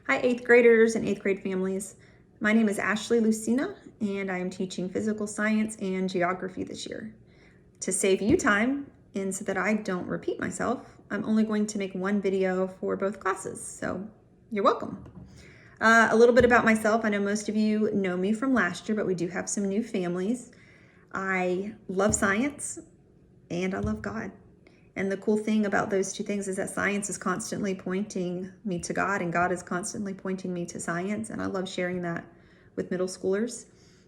Hi, 8th graders and 8th grade families. My name is Ashley Lucina, and I am teaching physical science and geography this year. To save you time, and so that I don't repeat myself, I'm only going to make one video for both classes, so you're welcome. A little bit about myself. I know most of you know me from last year, but we do have some new families. I love science, and I love God. And the cool thing about those two things is that science is constantly pointing me to God, and God is constantly pointing me to science. And I love sharing that with middle schoolers.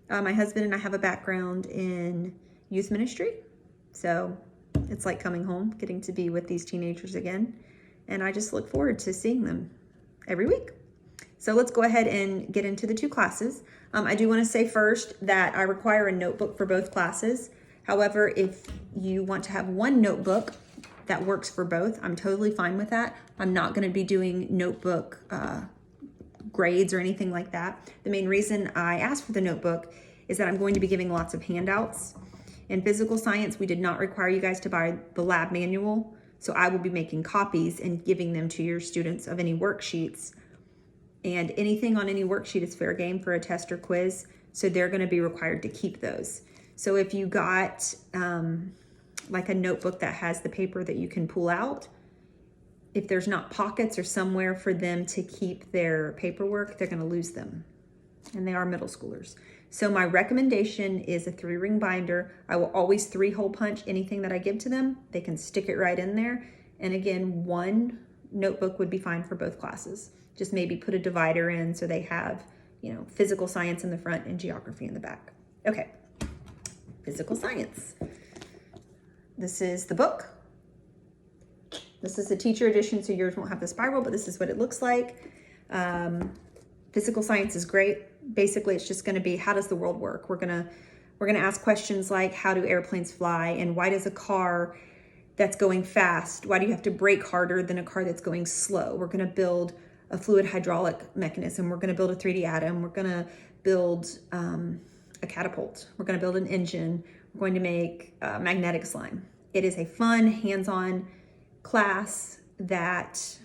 My husband and I have a background in youth ministry. So it's like coming home, getting to be with these teenagers again. And I just look forward to seeing them every week. So let's go ahead and get into the two classes. I do want to say first that I require a notebook for both classes. However, if you want to have one notebook that works for both, I'm totally fine with that. I'm not going to be doing notebook grades or anything like that. The main reason I asked for the notebook is that I'm going to be giving lots of handouts. In physical science, we did not require you guys to buy the lab manual, so I will be making copies and giving them to your students of any worksheets. And anything on any worksheet is fair game for a test or quiz, so they're going to be required to keep those. So if you got like a notebook that has the paper that you can pull out, if there's not pockets or somewhere for them to keep their paperwork, they're going to lose them. And they are middle schoolers. So my recommendation is a 3-ring binder. I will always 3-hole punch anything that I give to them. They can stick it right in there. And again, one notebook would be fine for both classes. Just maybe put a divider in so they have, physical science in the front and geography in the back. Okay, physical science. This is the book. This is the teacher edition, so yours won't have the spiral, but this is what it looks like. Physical science is great. Basically, it's just going to be, how does the world work? We're going to ask questions like, how do airplanes fly? And why does a car that's going fast, why do you have to brake harder than a car that's going slow? We're going to build a fluid hydraulic mechanism. We're going to build a 3D atom. We're going to build a catapult. We're going to build an engine. We're going to make magnetic slime. It is a fun, hands-on class that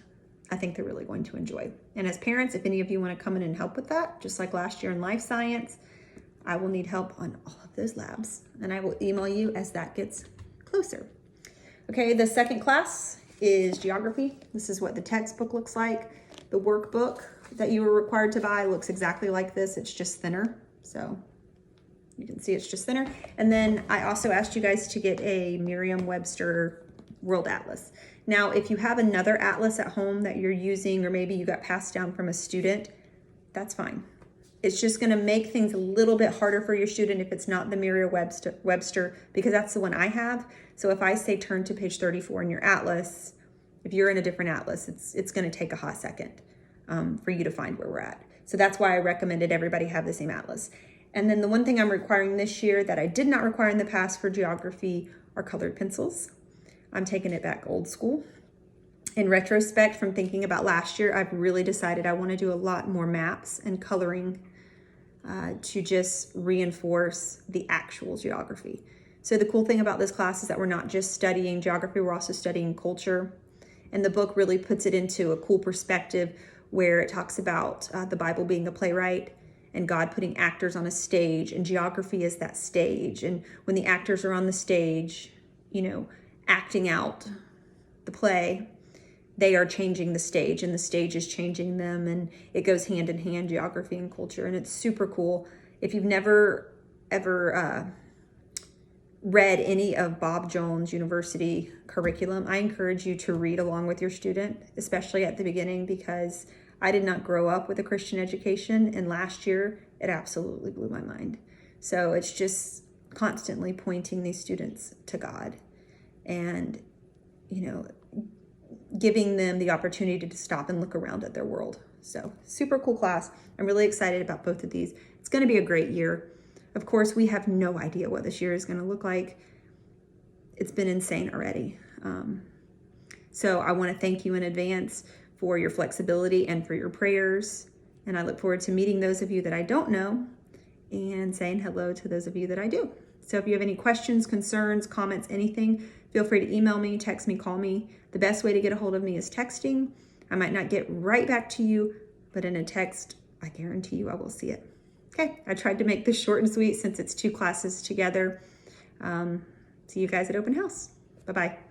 I think they're really going to enjoy. And as parents, if any of you want to come in and help with that, just like last year in life science, I will need help on all of those labs. And I will email you as that gets closer. Okay, the second class is geography. This is what the textbook looks like. The workbook that you were required to buy looks exactly like this. It's just thinner. So you can see it's just thinner. And then I also asked you guys to get a Merriam-Webster World Atlas. Now, if you have another atlas at home that you're using, or maybe you got passed down from a student, that's fine. It's just going to make things a little bit harder for your student if it's not the Merriam-Webster, because that's the one I have. So if I say turn to page 34 in your atlas, if you're in a different atlas, it's going to take a hot second for you to find where we're at. So that's why I recommended everybody have the same atlas. And then the one thing I'm requiring this year that I did not require in the past for geography are colored pencils. I'm taking it back old school. In retrospect, from thinking about last year, I've really decided I want to do a lot more maps and coloring to just reinforce the actual geography. So the cool thing about this class is that we're not just studying geography, we're also studying culture. And the book really puts it into a cool perspective where it talks about the Bible being a playwright and God putting actors on a stage, and geography is that stage. And when the actors are on the stage, acting out the play, they are changing the stage, and the stage is changing them, and it goes hand in hand, geography and culture, and it's super cool. If you've never ever read any of Bob Jones University curriculum, I encourage you to read along with your student, especially at the beginning, because I did not grow up with a Christian education, and last year it absolutely blew my mind. So it's just constantly pointing these students to God and, giving them the opportunity to stop and look around at their world. So super cool class. I'm really excited about both of these. It's going to be a great year. Of course, we have no idea what this year is going to look like. It's been insane already. So I want to thank you in advance for your flexibility and for your prayers. And I look forward to meeting those of you that I don't know and saying hello to those of you that I do. So if you have any questions, concerns, comments, anything, feel free to email me, text me, call me. The best way to get a hold of me is texting. I might not get right back to you but in a text, I guarantee you I will see it. Okay, I tried to make this short and sweet since it's 2 classes together. See you guys at open house. Bye-bye.